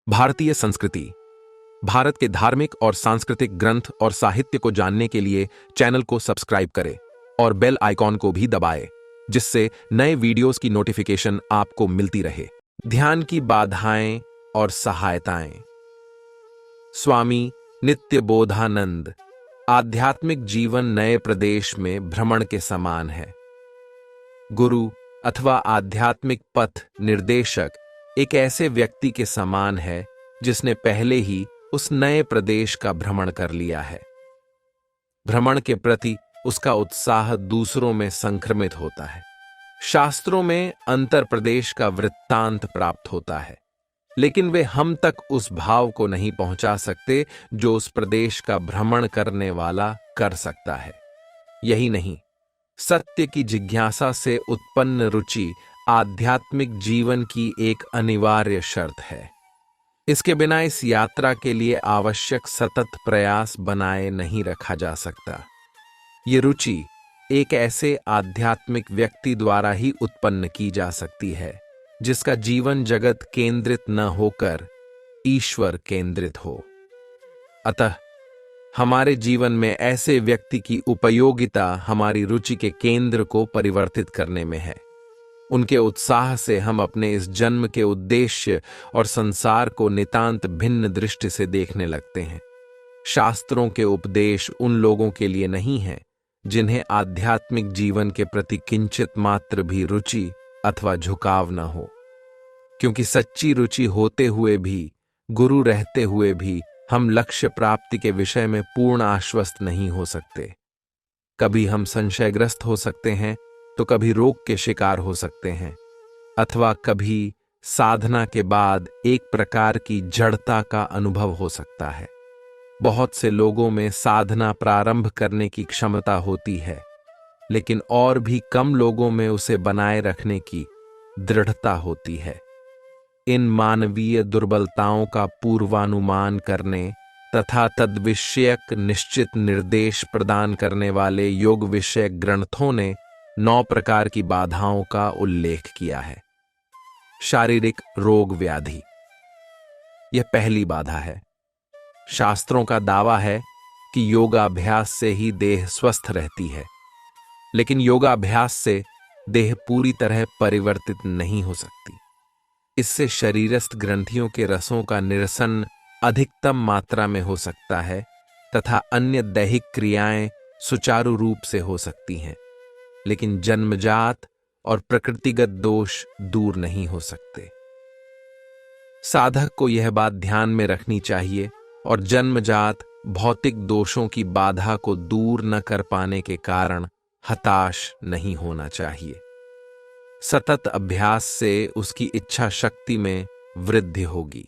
भारतीय संस्कृति। भारत के धार्मिक और सांस्कृतिक ग्रंथ और साहित्य को जानने के लिए चैनल को सब्सक्राइब करें और बेल आइकॉन को भी दबाएं, जिससे नए वीडियोस की नोटिफिकेशन आपको मिलती रहे। ध्यान की बाधाएं और सहायताएं। स्वामी नित्यबोधानंद। आध्यात्मिक जीवन नए प्रदेश में भ्रमण के समान है। गुरु अथवा आध्यात्मिक पथ निर्देशक एक ऐसे व्यक्ति के समान है जिसने पहले ही उस नए प्रदेश का भ्रमण कर लिया है। भ्रमण के प्रति उसका उत्साह दूसरों में संक्रमित होता है। शास्त्रों में अंतर प्रदेश का वृत्तांत प्राप्त होता है, लेकिन वे हम तक उस भाव को नहीं पहुंचा सकते जो उस प्रदेश का भ्रमण करने वाला कर सकता है। यही नहीं, सत्य की जिज्ञासा से उत्पन्न रुचि आध्यात्मिक जीवन की एक अनिवार्य शर्त है। इसके बिना इस यात्रा के लिए आवश्यक सतत प्रयास बनाए नहीं रखा जा सकता। ये रुचि एक ऐसे आध्यात्मिक व्यक्ति द्वारा ही उत्पन्न की जा सकती है जिसका जीवन जगत केंद्रित न होकर ईश्वर केंद्रित हो। अतः हमारे जीवन में ऐसे व्यक्ति की उपयोगिता हमारी रुचि के केंद्र को परिवर्तित करने में है। उनके उत्साह से हम अपने इस जन्म के उद्देश्य और संसार को नितांत भिन्न दृष्टि से देखने लगते हैं। शास्त्रों के उपदेश उन लोगों के लिए नहीं हैं जिन्हें आध्यात्मिक जीवन के प्रति किंचित मात्र भी रुचि अथवा झुकाव न हो, क्योंकि सच्ची रुचि होते हुए भी, गुरु रहते हुए भी हम लक्ष्य प्राप्ति के विषय में पूर्ण आश्वस्त नहीं हो सकते। कभी हम संशयग्रस्त हो सकते हैं तो कभी रोग के शिकार हो सकते हैं, अथवा कभी साधना के बाद एक प्रकार की जड़ता का अनुभव हो सकता है। बहुत से लोगों में साधना प्रारंभ करने की क्षमता होती है, लेकिन और भी कम लोगों में उसे बनाए रखने की दृढ़ता होती है। इन मानवीय दुर्बलताओं का पूर्वानुमान करने तथा तद्विषयक निश्चित निर्देश प्रदान करने वाले योग विषयक ग्रंथों ने 9 प्रकार की बाधाओं का उल्लेख किया है। शारीरिक रोग व्याधि, यह पहली बाधा है। शास्त्रों का दावा है कि योगाभ्यास से ही देह स्वस्थ रहती है, लेकिन योगाभ्यास से देह पूरी तरह परिवर्तित नहीं हो सकती। इससे शरीरस्थ ग्रंथियों के रसों का निरसन अधिकतम मात्रा में हो सकता है तथा अन्य दैहिक क्रियाएं सुचारू रूप से हो सकती हैं, लेकिन जन्मजात और प्रकृतिगत दोष दूर नहीं हो सकते। साधक को यह बात ध्यान में रखनी चाहिए और जन्मजात भौतिक दोषों की बाधा को दूर न कर पाने के कारण हताश नहीं होना चाहिए। सतत अभ्यास से उसकी इच्छा शक्ति में वृद्धि होगी।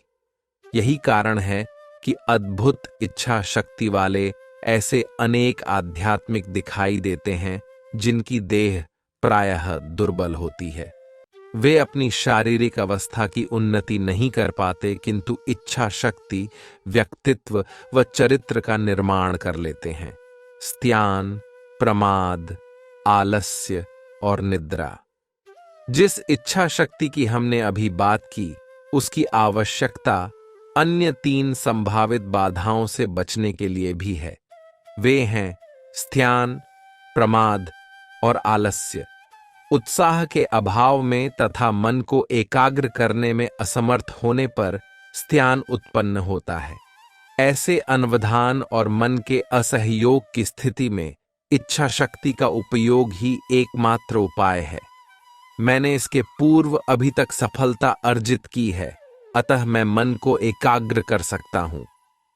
यही कारण है कि अद्भुत इच्छा शक्ति वाले ऐसे अनेक आध्यात्मिक दिखाई देते हैं जिनकी देह प्रायः दुर्बल होती है। वे अपनी शारीरिक अवस्था की उन्नति नहीं कर पाते, किंतु इच्छा शक्ति, व्यक्तित्व व चरित्र का निर्माण कर लेते हैं। स्त्यान, प्रमाद, आलस्य और निद्रा। जिस इच्छा शक्ति की हमने अभी बात की, उसकी आवश्यकता अन्य 3 संभावित बाधाओं से बचने के लिए भी है। वे हैं स्त्यान, प्रमाद और आलस्य। उत्साह के अभाव में तथा मन को एकाग्र करने में असमर्थ होने पर स्त्यान उत्पन्न होता है। ऐसे अनवधान और मन के असहयोग की स्थिति में इच्छा शक्ति का उपयोग ही एकमात्र उपाय है। मैंने इसके पूर्व अभी तक सफलता अर्जित की है, अतः मैं मन को एकाग्र कर सकता हूं।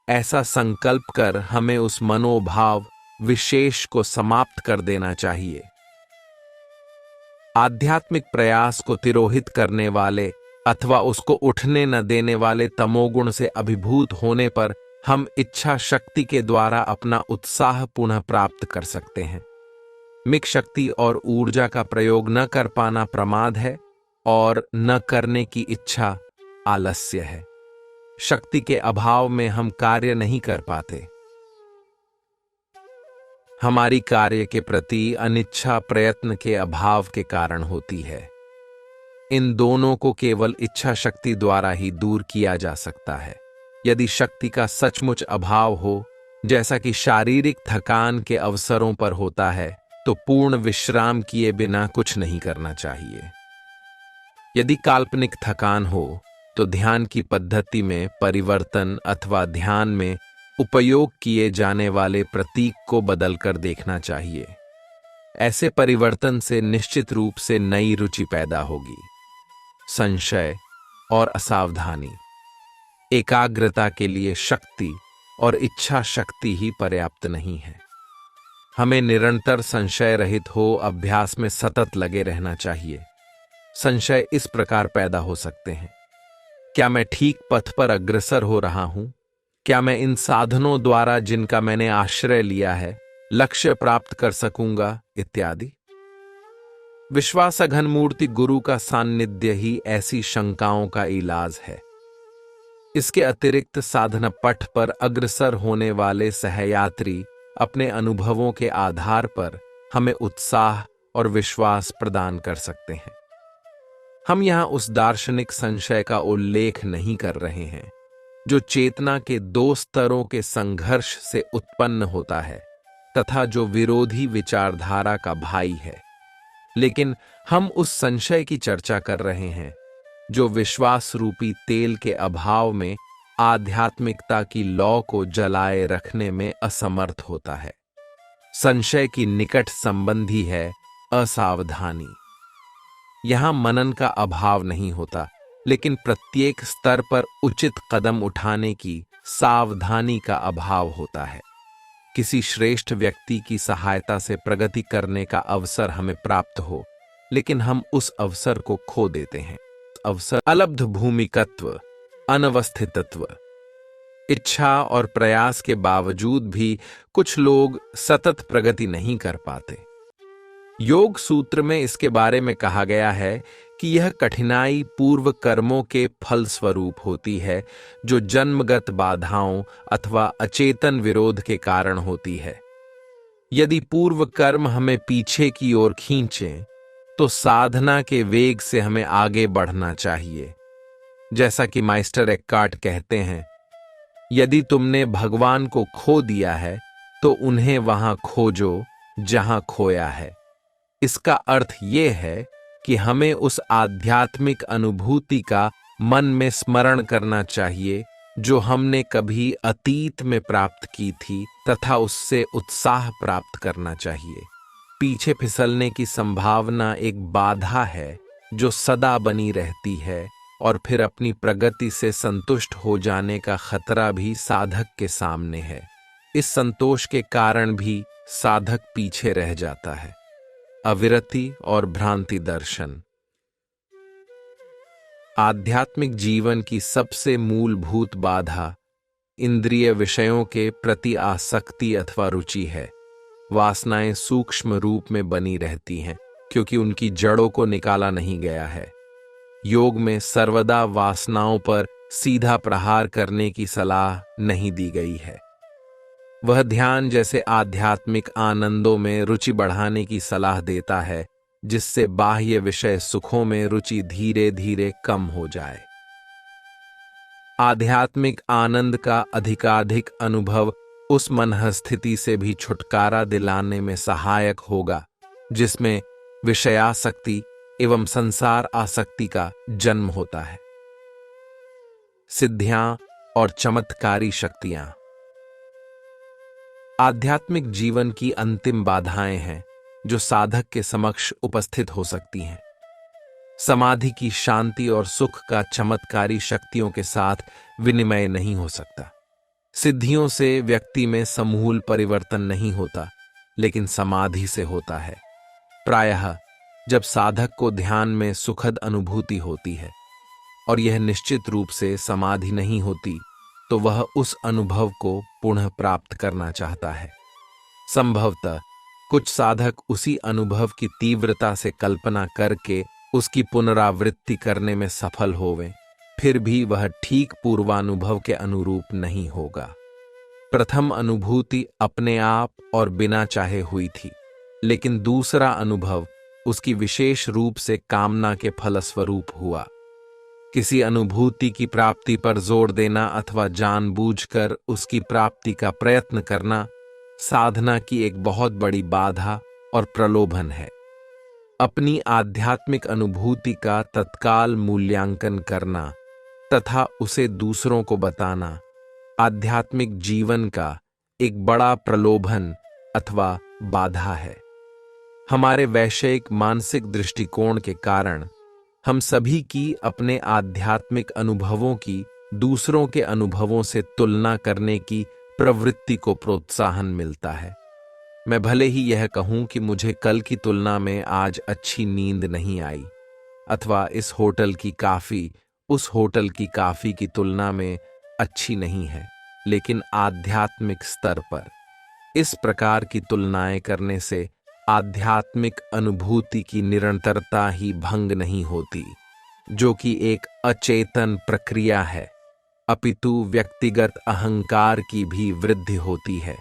ऐसा संकल्प कर हमें उस मनोभाव विशेष को समाप्त कर देना चाहिए। आध्यात्मिक प्रयास को तिरोहित करने वाले अथवा उसको उठने न देने वाले तमोगुण से अभिभूत होने पर हम इच्छा शक्ति के द्वारा अपना उत्साह पुनः प्राप्त कर सकते हैं। मिक शक्ति और ऊर्जा का प्रयोग न कर पाना प्रमाद है और न करने की इच्छा आलस्य है। शक्ति के अभाव में हम कार्य नहीं कर पाते। हमारी कार्य के प्रति अनिच्छा प्रयत्न के अभाव के कारण होती है। इन दोनों को केवल इच्छा शक्ति द्वारा ही दूर किया जा सकता है। यदि शक्ति का सचमुच अभाव हो, जैसा कि शारीरिक थकान के अवसरों पर होता है, तो पूर्ण विश्राम किए बिना कुछ नहीं करना चाहिए। यदि काल्पनिक थकान हो तो ध्यान की पद्धति में परिवर्तन अथवा ध्यान में उपयोग किए जाने वाले प्रतीक को बदलकर देखना चाहिए। ऐसे परिवर्तन से निश्चित रूप से नई रुचि पैदा होगी। संशय और असावधानी। एकाग्रता के लिए शक्ति और इच्छा शक्ति ही पर्याप्त नहीं है। हमें निरंतर संशय रहित हो अभ्यास में सतत लगे रहना चाहिए। संशय इस प्रकार पैदा हो सकते हैं: क्या मैं ठीक पथ पर अग्रसर हो रहा हूं? क्या मैं इन साधनों द्वारा जिनका मैंने आश्रय लिया है लक्ष्य प्राप्त कर सकूंगा? इत्यादि। विश्वासघन मूर्ति गुरु का सान्निध्य ही ऐसी शंकाओं का इलाज है। इसके अतिरिक्त साधना पथ पर अग्रसर होने वाले सहयात्री अपने अनुभवों के आधार पर हमें उत्साह और विश्वास प्रदान कर सकते हैं। हम यहां उस दार्शनिक संशय का उल्लेख नहीं कर रहे हैं जो चेतना के दो स्तरों के संघर्ष से उत्पन्न होता है तथा जो विरोधी विचारधारा का भाई है, लेकिन हम उस संशय की चर्चा कर रहे हैं जो विश्वास रूपी तेल के अभाव में आध्यात्मिकता की लौ को जलाए रखने में असमर्थ होता है। संशय की निकट संबंधी है असावधानी। यहां मनन का अभाव नहीं होता, लेकिन प्रत्येक स्तर पर उचित कदम उठाने की सावधानी का अभाव होता है। किसी श्रेष्ठ व्यक्ति की सहायता से प्रगति करने का अवसर हमें प्राप्त हो, लेकिन हम उस अवसर को खो देते हैं। अवसर अलब्ध भूमिकत्व, अनवस्थितत्व। इच्छा और प्रयास के बावजूद भी कुछ लोग सतत प्रगति नहीं कर पाते। योग सूत्र में इसके बारे में कहा गया है कि यह कठिनाई पूर्व कर्मों के फल स्वरूप होती है जो जन्मगत बाधाओं अथवा अचेतन विरोध के कारण होती है। यदि पूर्व कर्म हमें पीछे की ओर खींचें तो साधना के वेग से हमें आगे बढ़ना चाहिए। जैसा कि माइस्टर एक्कार्ट कहते हैं, यदि तुमने भगवान को खो दिया है तो उन्हें वहां खोजो जहां खोया है। इसका अर्थ यह है कि हमें उस आध्यात्मिक अनुभूति का मन में स्मरण करना चाहिए जो हमने कभी अतीत में प्राप्त की थी तथा उससे उत्साह प्राप्त करना चाहिए। पीछे फिसलने की संभावना एक बाधा है जो सदा बनी रहती है और फिर अपनी प्रगति से संतुष्ट हो जाने का खतरा भी साधक के सामने है। इस संतोष के कारण भी साधक पीछे रह जाता है। अविरति और भ्रांति दर्शन। आध्यात्मिक जीवन की सबसे मूलभूत बाधा इंद्रिय विषयों के प्रति आसक्ति अथवा रुचि है। वासनाएं सूक्ष्म रूप में बनी रहती हैं क्योंकि उनकी जड़ों को निकाला नहीं गया है। योग में सर्वदा वासनाओं पर सीधा प्रहार करने की सलाह नहीं दी गई है। वह ध्यान जैसे आध्यात्मिक आनंदों में रुचि बढ़ाने की सलाह देता है जिससे बाह्य विषय सुखों में रुचि धीरे धीरे कम हो जाए। आध्यात्मिक आनंद का अधिकाधिक अनुभव उस मनःस्थिति से भी छुटकारा दिलाने में सहायक होगा जिसमें विषयासक्ति एवं संसार आसक्ति का जन्म होता है। सिद्धियां और चमत्कारी शक्तियां आध्यात्मिक जीवन की अंतिम बाधाएं हैं जो साधक के समक्ष उपस्थित हो सकती हैं। समाधि की शांति और सुख का चमत्कारी शक्तियों के साथ विनिमय नहीं हो सकता। सिद्धियों से व्यक्ति में समूल परिवर्तन नहीं होता, लेकिन समाधि से होता है। प्रायः जब साधक को ध्यान में सुखद अनुभूति होती है और यह निश्चित रूप से समाधि नहीं होती, तो वह उस अनुभव को पुनः प्राप्त करना चाहता है। संभवतः कुछ साधक उसी अनुभव की तीव्रता से कल्पना करके उसकी पुनरावृत्ति करने में सफल होवें, फिर भी वह ठीक पूर्वानुभव के अनुरूप नहीं होगा। प्रथम अनुभूति अपने आप और बिना चाहे हुई थी, लेकिन दूसरा अनुभव उसकी विशेष रूप से कामना के फलस्वरूप हुआ। किसी अनुभूति की प्राप्ति पर जोर देना अथवा जानबूझकर उसकी प्राप्ति का प्रयत्न करना साधना की एक बहुत बड़ी बाधा और प्रलोभन है। अपनी आध्यात्मिक अनुभूति का तत्काल मूल्यांकन करना तथा उसे दूसरों को बताना आध्यात्मिक जीवन का एक बड़ा प्रलोभन अथवा बाधा है। हमारे वैषयिक मानसिक दृष्टिकोण के कारण हम सभी की अपने आध्यात्मिक अनुभवों की दूसरों के अनुभवों से तुलना करने की प्रवृत्ति को प्रोत्साहन मिलता है। मैं भले ही यह कहूं कि मुझे कल की तुलना में आज अच्छी नींद नहीं आई, अथवा इस होटल की काफी उस होटल की काफी की तुलना में अच्छी नहीं है, लेकिन आध्यात्मिक स्तर पर इस प्रकार की तुलनाएं करने से आध्यात्मिक अनुभूति की निरंतरता ही भंग नहीं होती, जो कि एक अचेतन प्रक्रिया है, अपितु व्यक्तिगत अहंकार की भी वृद्धि होती है,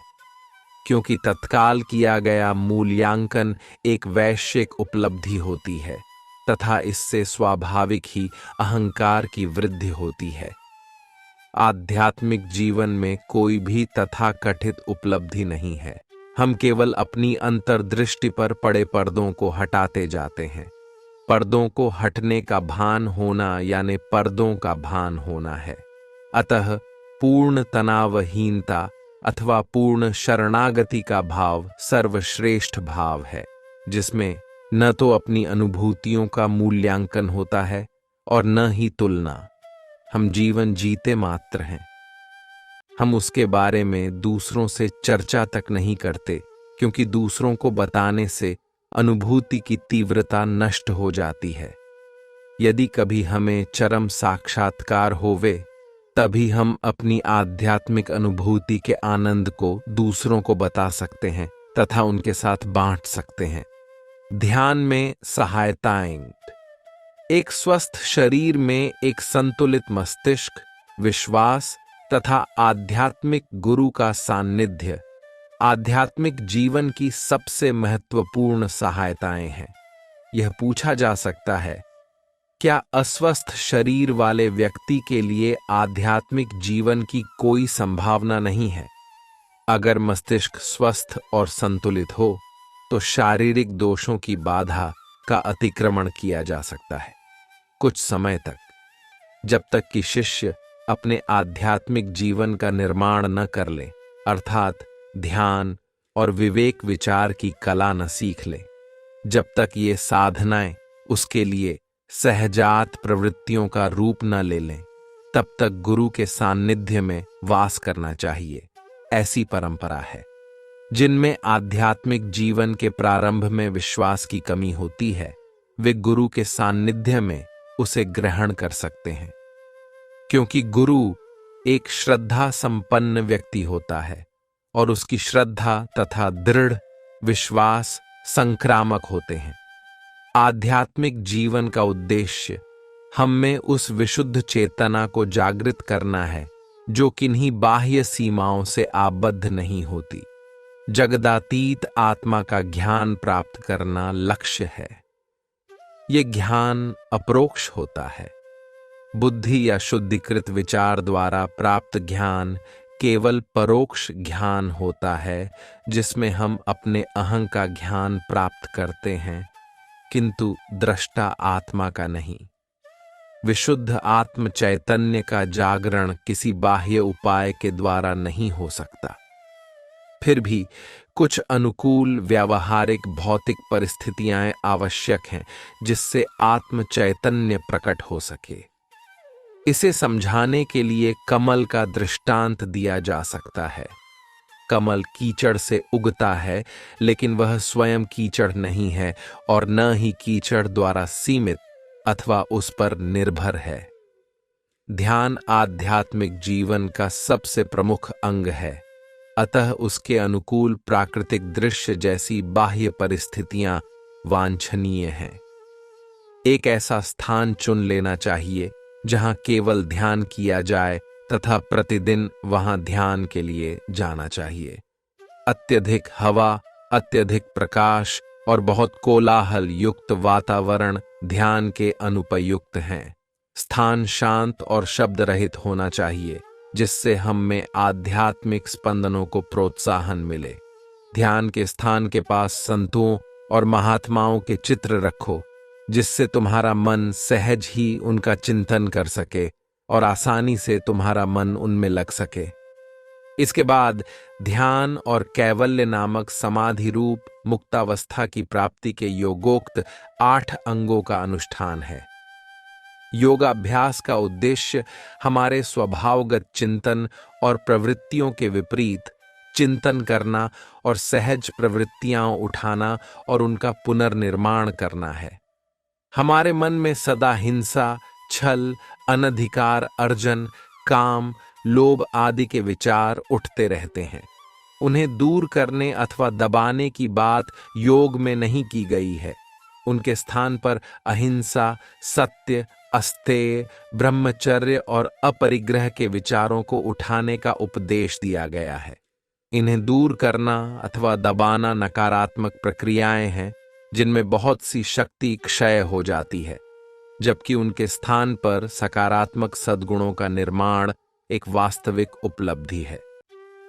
क्योंकि तत्काल किया गया मूल्यांकन एक वैश्विक उपलब्धि होती है तथा इससे स्वाभाविक ही अहंकार की वृद्धि होती है। आध्यात्मिक जीवन में कोई भी तथाकथित उपलब्धि नहीं है। हम केवल अपनी अंतर्दृष्टि पर पड़े पर्दों को हटाते जाते हैं। पर्दों को हटने का भान होना यानी पर्दों का भान होना है। अतः पूर्ण तनावहीनता अथवा पूर्ण शरणागति का भाव सर्वश्रेष्ठ भाव है, जिसमें न तो अपनी अनुभूतियों का मूल्यांकन होता है और न ही तुलना। हम जीवन जीते मात्र हैं। हम उसके बारे में दूसरों से चर्चा तक नहीं करते, क्योंकि दूसरों को बताने से अनुभूति की तीव्रता नष्ट हो जाती है। यदि कभी हमें चरम साक्षात्कार होवे, तभी हम अपनी आध्यात्मिक अनुभूति के आनंद को दूसरों को बता सकते हैं तथा उनके साथ बांट सकते हैं। ध्यान में सहायताएं। एक स्वस्थ शरीर में एक संतुलित मस्तिष्क, विश्वास तथा आध्यात्मिक गुरु का सान्निध्य आध्यात्मिक जीवन की सबसे महत्वपूर्ण सहायताएं हैं। यह पूछा जा सकता है, क्या अस्वस्थ शरीर वाले व्यक्ति के लिए आध्यात्मिक जीवन की कोई संभावना नहीं है? अगर मस्तिष्क स्वस्थ और संतुलित हो तो शारीरिक दोषों की बाधा का अतिक्रमण किया जा सकता है। कुछ समय तक, जब तक कि शिष्य अपने आध्यात्मिक जीवन का निर्माण न कर ले, अर्थात ध्यान और विवेक विचार की कला न सीख ले, जब तक ये साधनाएं उसके लिए सहजात प्रवृत्तियों का न ले लें, तब तक गुरु के सान्निध्य में वास करना चाहिए। ऐसी परंपरा है। जिनमें आध्यात्मिक जीवन के प्रारंभ में विश्वास की कमी होती है, वे गुरु के सान्निध्य में उसे ग्रहण कर सकते हैं, क्योंकि गुरु एक श्रद्धा संपन्न व्यक्ति होता है और उसकी श्रद्धा तथा दृढ़ विश्वास संक्रामक होते हैं। आध्यात्मिक जीवन का उद्देश्य हम में उस विशुद्ध चेतना को जागृत करना है जो किन्हीं बाह्य सीमाओं से आबद्ध नहीं होती। जगदातीत आत्मा का ज्ञान प्राप्त करना लक्ष्य है। ये ज्ञान अपरोक्ष होता है। बुद्धि या शुद्धिकृत विचार द्वारा प्राप्त ज्ञान केवल परोक्ष ज्ञान होता है, जिसमें हम अपने अहं का ज्ञान प्राप्त करते हैं, किंतु दृष्टा आत्मा का नहीं। विशुद्ध आत्म चैतन्य का जागरण किसी बाह्य उपाय के द्वारा नहीं हो सकता। फिर भी कुछ अनुकूल व्यावहारिक भौतिक परिस्थितियां आवश्यक हैं जिससे आत्म चैतन्य प्रकट हो सके। इसे समझाने के लिए कमल का दृष्टांत दिया जा सकता है। कमल कीचड़ से उगता है, लेकिन वह स्वयं कीचड़ नहीं है और न ही कीचड़ द्वारा सीमित अथवा उस पर निर्भर है। ध्यान आध्यात्मिक जीवन का सबसे प्रमुख अंग है, अतः उसके अनुकूल प्राकृतिक दृश्य जैसी बाह्य परिस्थितियां वांछनीय हैं। एक ऐसा स्थान चुन लेना चाहिए जहां केवल ध्यान किया जाए तथा प्रतिदिन वहां ध्यान के लिए जाना चाहिए। अत्यधिक हवा, अत्यधिक प्रकाश और बहुत कोलाहल युक्त वातावरण ध्यान के अनुपयुक्त हैं। स्थान शांत और शब्द रहित होना चाहिए, जिससे हम में आध्यात्मिक स्पंदनों को प्रोत्साहन मिले। ध्यान के स्थान के पास संतों और महात्माओं के चित्र रखो, जिससे तुम्हारा मन सहज ही उनका चिंतन कर सके और आसानी से तुम्हारा मन उनमें लग सके। इसके बाद ध्यान और कैवल्य नामक समाधि रूप मुक्तावस्था की प्राप्ति के योगोक्त 8 अंगों का अनुष्ठान है। योगाभ्यास का उद्देश्य हमारे स्वभावगत चिंतन और प्रवृत्तियों के विपरीत चिंतन करना और सहज प्रवृत्तियां उठाना और उनका पुनर्निर्माण करना है। हमारे मन में सदा हिंसा, छल, अनधिकार अर्जन, काम, लोभ आदि के विचार उठते रहते हैं। उन्हें दूर करने अथवा दबाने की बात योग में नहीं की गई है। उनके स्थान पर अहिंसा, सत्य, अस्तेय, ब्रह्मचर्य और अपरिग्रह के विचारों को उठाने का उपदेश दिया गया है। इन्हें दूर करना अथवा दबाना नकारात्मक प्रक्रियाएं हैं, जिनमें बहुत सी शक्ति क्षय हो जाती है, जबकि उनके स्थान पर सकारात्मक सद्गुणों का निर्माण एक वास्तविक उपलब्धि है।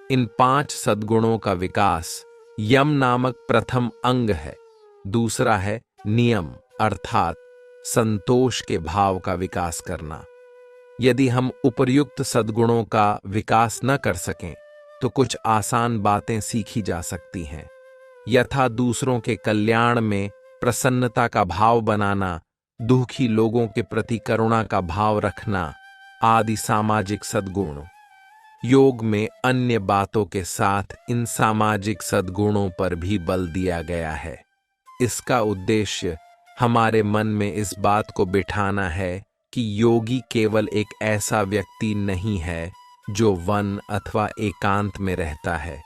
इन 5 सद्गुणों का विकास यम नामक प्रथम अंग है। दूसरा है नियम, अर्थात संतोष के भाव का विकास करना। यदि हम उपर्युक्त सद्गुणों का विकास न कर सकें तो कुछ आसान बातें सीखी जा सकती हैं, यथा दूसरों के कल्याण में प्रसन्नता का भाव बनाना, दुखी लोगों के प्रति करुणा का भाव रखना आदि सामाजिक सद्गुण। योग में अन्य बातों के साथ इन सामाजिक सद्गुणों पर भी बल दिया गया है। इसका उद्देश्य हमारे मन में इस बात को बिठाना है कि योगी केवल एक ऐसा व्यक्ति नहीं है जो वन अथवा एकांत में रहता है।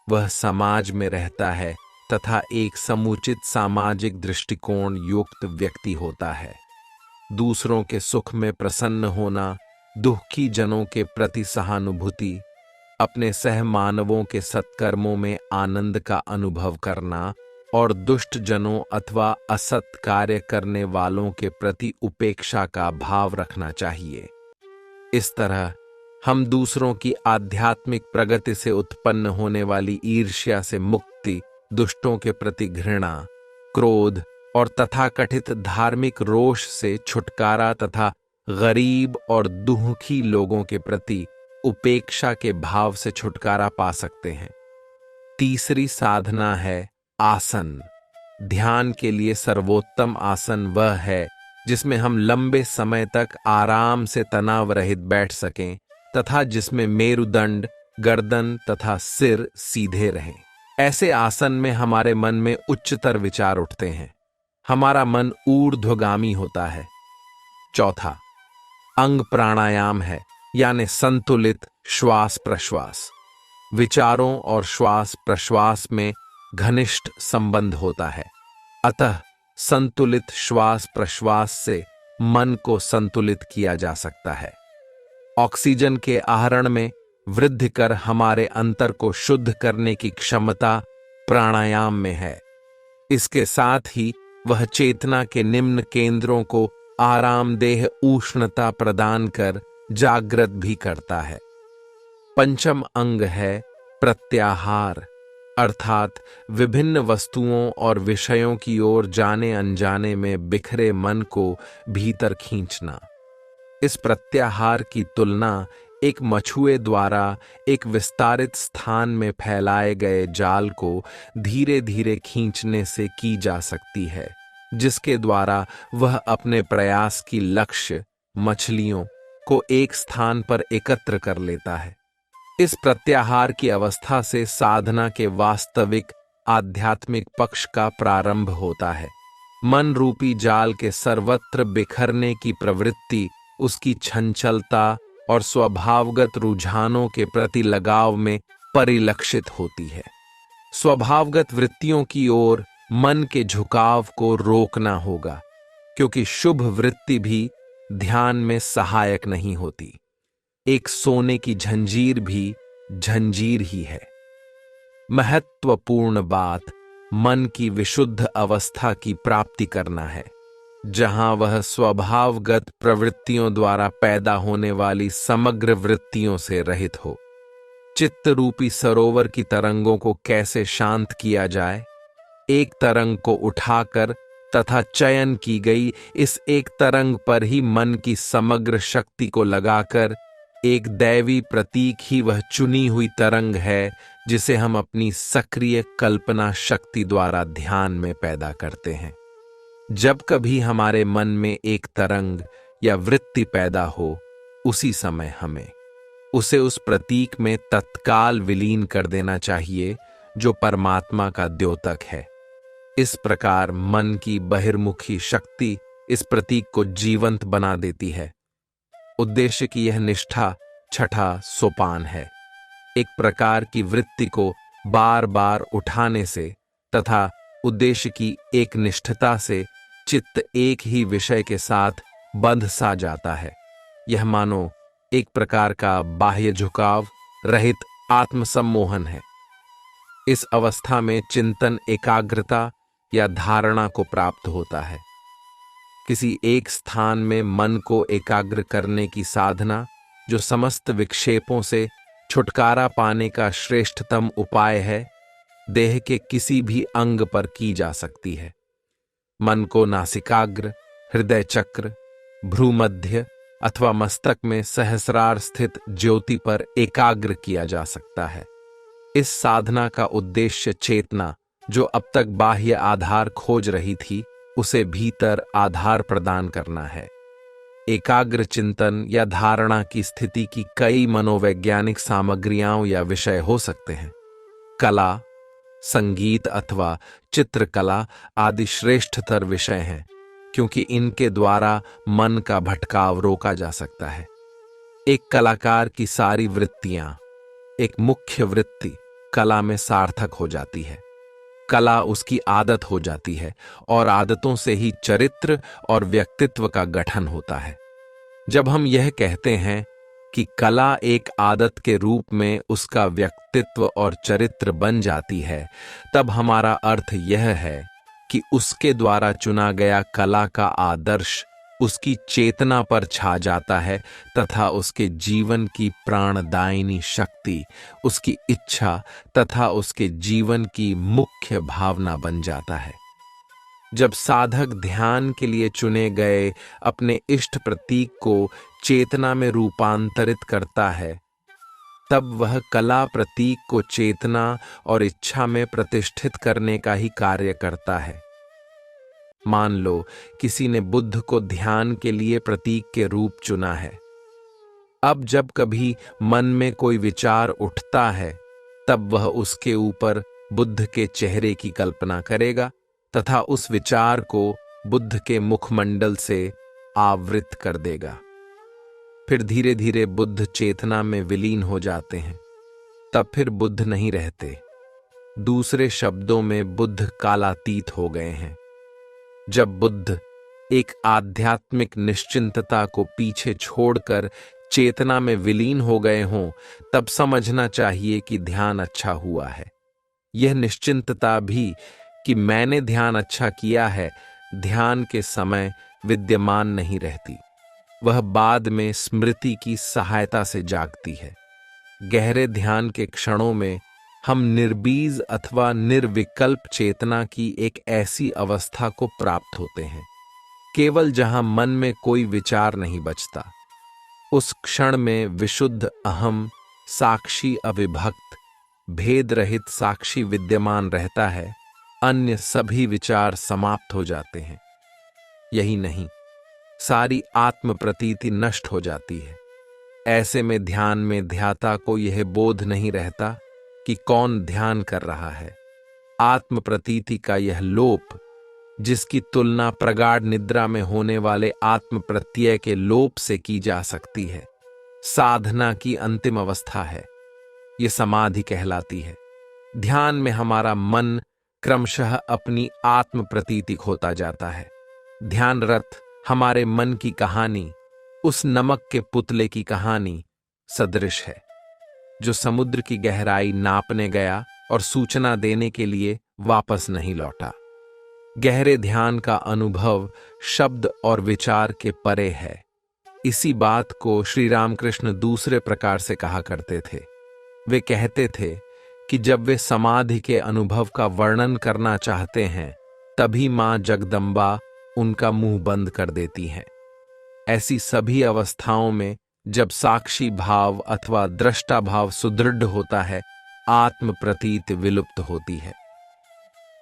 वह समाज में रहता है तथा एक समुचित सामाजिक दृष्टिकोण युक्त व्यक्ति होता है। दूसरों के सुख में प्रसन्न होना, दुखी जनों के प्रति सहानुभूति, अपने सहमानवों के सत्कर्मों में आनंद का अनुभव करना और दुष्ट जनों अथवा असत कार्य करने वालों के प्रति उपेक्षा का भाव रखना चाहिए। इस तरह हम दूसरों की आध्यात्मिक प्रगति से उत्पन्न होने वाली ईर्ष्या से मुक्ति, दुष्टों के प्रति घृणा, क्रोध और तथाकथित धार्मिक रोष से छुटकारा तथा गरीब और दुखी लोगों के प्रति उपेक्षा के भाव से छुटकारा पा सकते हैं। तीसरी साधना है आसन। ध्यान के लिए सर्वोत्तम आसन वह है जिसमें हम लंबे समय तक आराम से तनाव रहित बैठ सकें तथा जिसमें मेरुदंड, गर्दन तथा सिर सीधे रहें। ऐसे आसन में हमारे मन में उच्चतर विचार उठते हैं। हमारा मन ऊर्ध्वगामी होता है। चौथा अंग प्राणायाम है, यानी संतुलित श्वास प्रश्वास। विचारों और श्वास प्रश्वास में घनिष्ठ संबंध होता है, अतः संतुलित श्वास प्रश्वास से मन को संतुलित किया जा सकता है। ऑक्सीजन के आहरण में वृद्धि कर हमारे अंतर को शुद्ध करने की क्षमता प्राणायाम में है। इसके साथ ही वह चेतना के निम्न केंद्रों को आरामदेह उष्णता प्रदान कर जागृत भी करता है। पंचम अंग है प्रत्याहार, अर्थात विभिन्न वस्तुओं और विषयों की ओर जाने अनजाने में बिखरे मन को भीतर खींचना। इस प्रत्याहार की तुलना एक मछुए द्वारा एक विस्तारित स्थान में फैलाए गए जाल को धीरे धीरे खींचने से की जा सकती है, जिसके द्वारा वह अपने प्रयास की लक्ष्य मछलियों को एक स्थान पर एकत्र कर लेता है। इस प्रत्याहार की अवस्था से साधना के वास्तविक आध्यात्मिक पक्ष का प्रारंभ होता है। मन रूपी जाल के सर्वत्र बिखरने की प्रवृत्ति उसकी चंचलता और स्वभावगत रुझानों के प्रति लगाव में परिलक्षित होती है। स्वभावगत वृत्तियों की ओर मन के झुकाव को रोकना होगा, क्योंकि शुभ वृत्ति भी ध्यान में सहायक नहीं होती। एक सोने की जंजीर भी जंजीर ही है। महत्वपूर्ण बात मन की विशुद्ध अवस्था की प्राप्ति करना है, जहां वह स्वभावगत प्रवृत्तियों द्वारा पैदा होने वाली समग्र वृत्तियों से रहित हो। चित्त रूपी सरोवर की तरंगों को कैसे शांत किया जाए? एक तरंग को उठाकर तथा चयन की गई इस एक तरंग पर ही मन की समग्र शक्ति को लगाकर एक दैवी प्रतीक ही वह चुनी हुई तरंग है जिसे हम अपनी सक्रिय कल्पना शक्ति द्वारा ध्यान में पैदा करते हैं। जब कभी हमारे मन में एक तरंग या वृत्ति पैदा हो, उसी समय हमें उसे उस प्रतीक में तत्काल विलीन कर देना चाहिए जो परमात्मा का द्योतक है। इस प्रकार मन की बहिर्मुखी शक्ति इस प्रतीक को जीवंत बना देती है। उद्देश्य की यह निष्ठा छठा सोपान है। एक प्रकार की वृत्ति को बार बार उठाने से तथा उद्देश्य की एक निष्ठता से चित्त एक ही विषय के साथ बंध सा जाता है। यह मानो एक प्रकार का बाह्य झुकाव रहित आत्मसम्मोहन है। इस अवस्था में चिंतन एकाग्रता या धारणा को प्राप्त होता है। किसी एक स्थान में मन को एकाग्र करने की साधना, जो समस्त विक्षेपों से छुटकारा पाने का श्रेष्ठतम उपाय है, देह के किसी भी अंग पर की जा सकती है। मन को नासिकाग्र, हृदय चक्र, भ्रूमध्य अथवा मस्तक में सहस्रार स्थित ज्योति पर एकाग्र किया जा सकता है। इस साधना का उद्देश्य चेतना, जो अब तक बाह्य आधार खोज रही थी, उसे भीतर आधार प्रदान करना है। एकाग्र चिंतन या धारणा की स्थिति की कई मनोवैज्ञानिक सामग्रियां या विषय हो सकते हैं। कला, संगीत अथवा चित्रकला आदि श्रेष्ठतर विषय हैं, क्योंकि इनके द्वारा मन का भटकाव रोका जा सकता है। एक कलाकार की सारी वृत्तियां, एक मुख्य वृत्ति कला में सार्थक हो जाती है। कला उसकी आदत हो जाती है और आदतों से ही चरित्र और व्यक्तित्व का गठन होता है। जब हम यह कहते हैं कि कला एक आदत के रूप में उसका व्यक्तित्व और चरित्र बन जाती है, तब हमारा अर्थ यह है कि उसके द्वारा चुना गया कला का आदर्श उसकी चेतना पर छा जाता है तथा उसके जीवन की प्राणदायिनी शक्ति, उसकी इच्छा तथा उसके जीवन की मुख्य भावना बन जाता है। जब साधक ध्यान के लिए चुने गए अपने इष्ट प्रतीक को चेतना में रूपांतरित करता है, तब वह कला प्रतीक को चेतना और इच्छा में प्रतिष्ठित करने का ही कार्य करता है। मान लो किसी ने बुद्ध को ध्यान के लिए प्रतीक के रूप चुना है। अब जब कभी मन में कोई विचार उठता है, तब वह उसके ऊपर बुद्ध के चेहरे की कल्पना करेगा तथा उस विचार को बुद्ध के मुखमंडल से आवृत कर देगा। फिर धीरे धीरे बुद्ध चेतना में विलीन हो जाते हैं। तब फिर बुद्ध नहीं रहते। दूसरे शब्दों में बुद्ध कालातीत हो गए हैं। जब बुद्ध एक आध्यात्मिक निश्चिंतता को पीछे छोड़कर चेतना में विलीन हो गए हों, तब समझना चाहिए कि ध्यान अच्छा हुआ है। यह निश्चिंतता भी कि मैंने ध्यान अच्छा किया है, ध्यान के समय विद्यमान नहीं रहती। वह बाद में स्मृति की सहायता से जागती है। गहरे ध्यान के क्षणों में हम निर्बीज अथवा निर्विकल्प चेतना की एक ऐसी अवस्था को प्राप्त होते हैं, केवल जहां मन में कोई विचार नहीं बचता। उस क्षण में विशुद्ध अहम साक्षी अविभक्त भेद रहित साक्षी विद्यमान रहता है। अन्य सभी विचार समाप्त हो जाते हैं। यही नहीं, सारी आत्म प्रतीति नष्ट हो जाती है। ऐसे में ध्यान में ध्याता को यह बोध नहीं रहता कि कौन ध्यान कर रहा है। आत्म प्रतीति का यह लोप, जिसकी तुलना प्रगाढ़ निद्रा में होने वाले आत्म प्रत्यय के लोप से की जा सकती है, साधना की अंतिम अवस्था है। यह समाधि कहलाती है। ध्यान में हमारा मन क्रमशः अपनी आत्म प्रतीति खोता जाता है। ध्यानरत हमारे मन की कहानी उस नमक के पुतले की कहानी सदृश है, जो समुद्र की गहराई नापने गया और सूचना देने के लिए वापस नहीं लौटा। गहरे ध्यान का अनुभव शब्द और विचार के परे है। इसी बात को श्री रामकृष्ण दूसरे प्रकार से कहा करते थे। वे कहते थे कि जब वे समाधि के अनुभव का वर्णन करना चाहते हैं, तभी मां जगदम्बा उनका मुंह बंद कर देती हैं। ऐसी सभी अवस्थाओं में जब साक्षी भाव अथवा दृष्टा भाव सुदृढ़ होता है, आत्म प्रतीत विलुप्त होती है।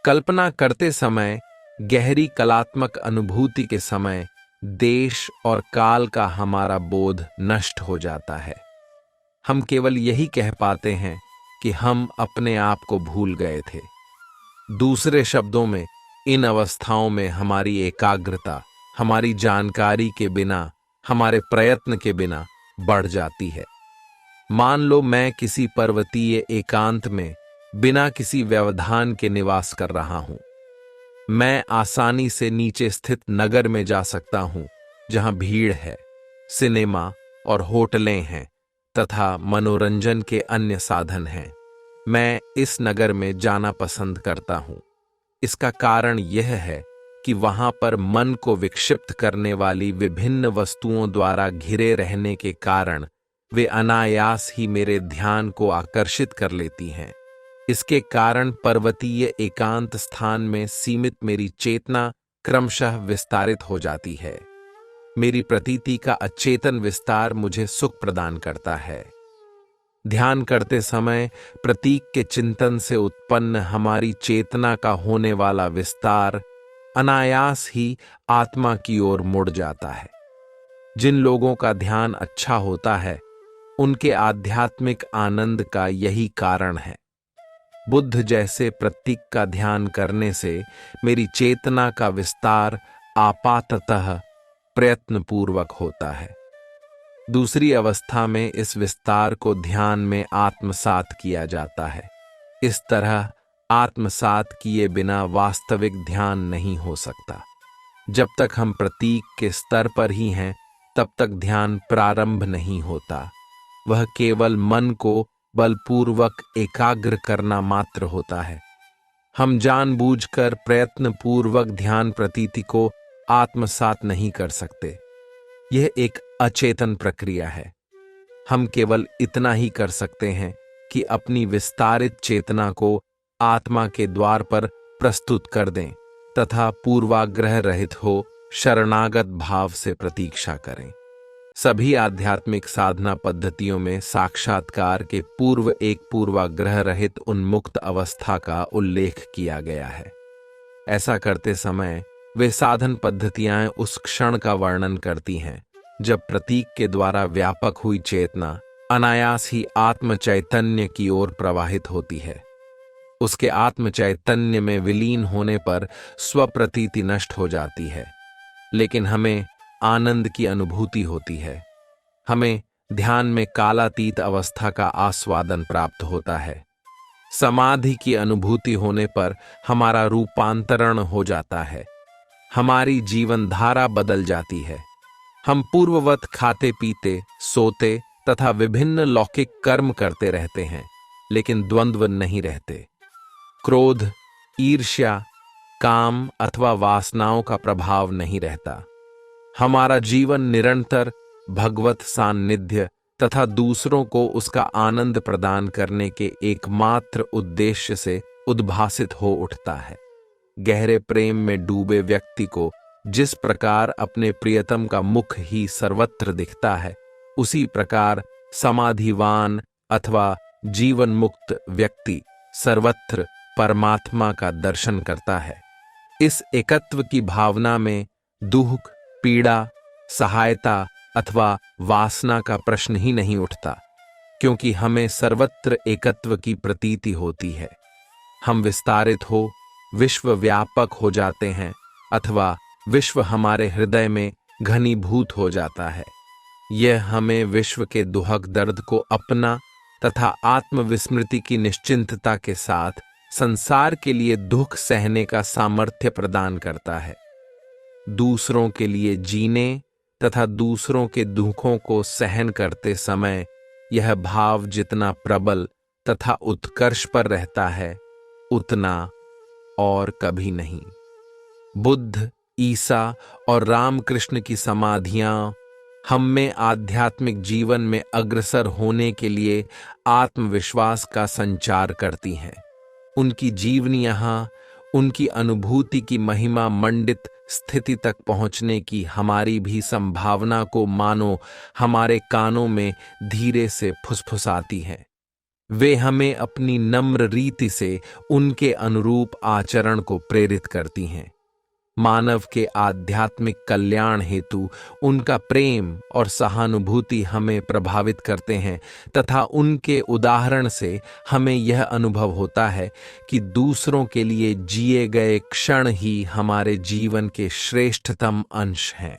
कल्पना करते समय, गहरी कलात्मक अनुभूति के समय देश और काल का हमारा बोध नष्ट हो जाता है। हम केवल यही कह पाते हैं कि हम अपने आप को भूल गए थे। दूसरे शब्दों में, इन अवस्थाओं में हमारी एकाग्रता हमारी जानकारी के बिना, हमारे प्रयत्न के बिना बढ़ जाती है। मान लो मैं किसी पर्वतीय एकांत में बिना किसी व्यवधान के निवास कर रहा हूं। मैं आसानी से नीचे स्थित नगर में जा सकता हूं, जहां भीड़ है, सिनेमा और होटलें हैं तथा मनोरंजन के अन्य साधन हैं। मैं इस नगर में जाना पसंद करता हूं। इसका कारण यह है कि वहां पर मन को विक्षिप्त करने वाली विभिन्न वस्तुओं द्वारा घिरे रहने के कारण वे अनायास ही मेरे ध्यान को आकर्षित कर लेती हैं। इसके कारण पर्वतीय एकांत स्थान में सीमित मेरी चेतना क्रमशः विस्तारित हो जाती है। मेरी प्रतीति का अचेतन विस्तार मुझे सुख प्रदान करता है। ध्यान करते समय प्रतीक के चिंतन से उत्पन्न हमारी चेतना का होने वाला विस्तार अनायास ही आत्मा की ओर मुड़ जाता है। जिन लोगों का ध्यान अच्छा होता है, उनके आध्यात्मिक आनंद का यही कारण है। बुद्ध जैसे प्रतीक का ध्यान करने से मेरी चेतना का विस्तार आपाततः प्रयत्नपूर्वक होता है। दूसरी अवस्था में इस विस्तार को ध्यान में आत्मसात किया जाता है। इस तरह आत्मसात किए बिना वास्तविक ध्यान नहीं हो सकता। जब तक हम प्रतीक के स्तर पर ही हैं, तब तक ध्यान प्रारंभ नहीं होता। वह केवल मन को बलपूर्वक एकाग्र करना मात्र होता है। हम जानबूझकर प्रयत्नपूर्वक ध्यान प्रतीति को आत्मसात नहीं कर सकते। यह एक अचेतन प्रक्रिया है। हम केवल इतना ही कर सकते हैं कि अपनी विस्तारित चेतना को आत्मा के द्वार पर प्रस्तुत कर दें तथा पूर्वाग्रह रहित हो शरणागत भाव से प्रतीक्षा करें। सभी आध्यात्मिक साधना पद्धतियों में साक्षात्कार के पूर्व एक पूर्वाग्रह रहित उन्मुक्त अवस्था का उल्लेख किया गया है। ऐसा करते समय वे साधन पद्धतियां उस क्षण का वर्णन करती हैं जब प्रतीक के द्वारा व्यापक हुई चेतना अनायास ही आत्म चैतन्य की ओर प्रवाहित होती है। उसके आत्म चैतन्य में विलीन होने पर स्वप्रतीति नष्ट हो जाती है, लेकिन हमें आनंद की अनुभूति होती है। हमें ध्यान में कालातीत अवस्था का आस्वादन प्राप्त होता है। समाधि की अनुभूति होने पर हमारा रूपांतरण हो जाता है। हमारी जीवन धारा बदल जाती है। हम पूर्ववत खाते पीते, सोते तथा विभिन्न लौकिक कर्म करते रहते हैं, लेकिन द्वंद्व नहीं रहते। क्रोध, ईर्ष्या, काम अथवा वासनाओं का प्रभाव नहीं रहता। हमारा जीवन निरंतर भगवत सान्निध्य तथा दूसरों को उसका आनंद प्रदान करने के एकमात्र उद्देश्य से उद्भासित हो उठता है। गहरे प्रेम में डूबे व्यक्ति को जिस प्रकार अपने प्रियतम का मुख ही सर्वत्र दिखता है, उसी प्रकार समाधिवान अथवा जीवन मुक्त व्यक्ति सर्वत्र परमात्मा का दर्शन करता है। इस एकत्व की भावना में दुख, पीड़ा, सहायता अथवा वासना का प्रश्न ही नहीं उठता, क्योंकि हमें सर्वत्र एकत्व की प्रतीति होती है। हम विस्तारित हो विश्व व्यापक हो जाते हैं अथवा विश्व हमारे हृदय में घनीभूत हो जाता है। यह हमें विश्व के दुहक दर्द को अपना तथा आत्मविस्मृति की निश्चिंतता के साथ संसार के लिए दुख सहने का सामर्थ्य प्रदान करता है। दूसरों के लिए जीने तथा दूसरों के दुखों को सहन करते समय यह भाव जितना प्रबल तथा उत्कर्ष पर रहता है, उतना और कभी नहीं। बुद्ध, ईसा और रामकृष्ण की समाधियां हम में आध्यात्मिक जीवन में अग्रसर होने के लिए आत्मविश्वास का संचार करती हैं। उनकी जीवनियां उनकी अनुभूति की महिमा मंडित स्थिति तक पहुंचने की हमारी भी संभावना को मानो हमारे कानों में धीरे से फुसफुसाती हैं। वे हमें अपनी नम्र रीति से उनके अनुरूप आचरण को प्रेरित करती हैं। मानव के आध्यात्मिक कल्याण हेतु उनका प्रेम और सहानुभूति हमें प्रभावित करते हैं तथा उनके उदाहरण से हमें यह अनुभव होता है कि दूसरों के लिए जिए गए क्षण ही हमारे जीवन के श्रेष्ठतम अंश हैं।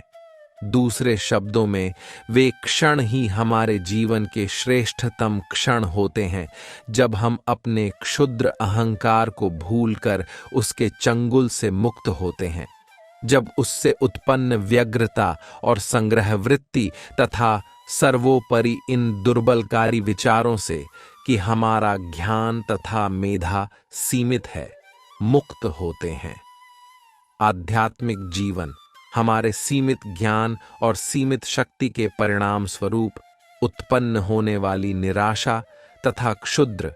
दूसरे शब्दों में, वे क्षण ही हमारे जीवन के श्रेष्ठतम क्षण होते हैं जब हम अपने क्षुद्र अहंकार को भूलकर उसके चंगुल से मुक्त होते हैं, जब उससे उत्पन्न व्यग्रता और संग्रह वृत्ति तथा सर्वोपरि इन दुर्बलकारी विचारों से कि हमारा ज्ञान तथा मेधा सीमित है, मुक्त होते हैं। आध्यात्मिक जीवन हमारे सीमित ज्ञान और सीमित शक्ति के परिणाम स्वरूप उत्पन्न होने वाली निराशा तथा क्षुद्र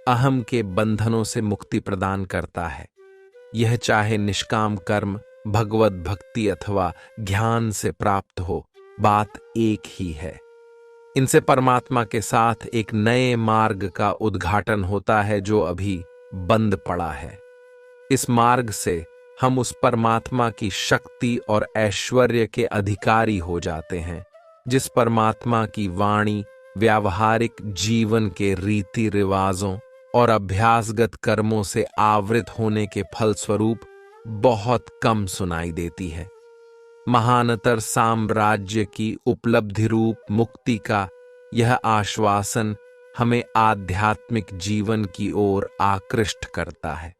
अहम के बंधनों से मुक्ति प्रदान करता है। यह चाहे निष्काम कर्म, भगवत भक्ति अथवा ज्ञान से प्राप्त हो, बात एक ही है। इनसे परमात्मा के साथ एक नए मार्ग का उद्घाटन होता है जो अभी बंद पड़ा है। इस मार्ग से हम उस परमात्मा की शक्ति और ऐश्वर्य के अधिकारी हो जाते हैं, जिस परमात्मा की वाणी व्यावहारिक जीवन के रीति रिवाजों और अभ्यासगत कर्मों से आवृत होने के फलस्वरूप बहुत कम सुनाई देती है। महानतर साम्राज्य की उपलब्धि रूप मुक्ति का यह आश्वासन हमें आध्यात्मिक जीवन की ओर आकृष्ट करता है।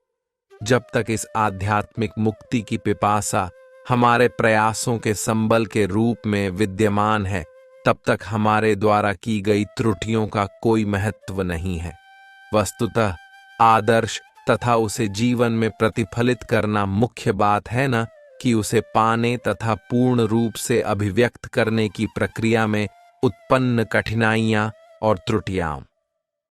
जब तक इस आध्यात्मिक मुक्ति की पिपासा हमारे प्रयासों के संबल के रूप में विद्यमान है, तब तक हमारे द्वारा की गई त्रुटियों का कोई महत्व नहीं है। वस्तुतः आदर्श तथा उसे जीवन में प्रतिफलित करना मुख्य बात है न कि उसे पाने तथा पूर्ण रूप से अभिव्यक्त करने की प्रक्रिया में उत्पन्न कठिनाइयां और त्रुटियां।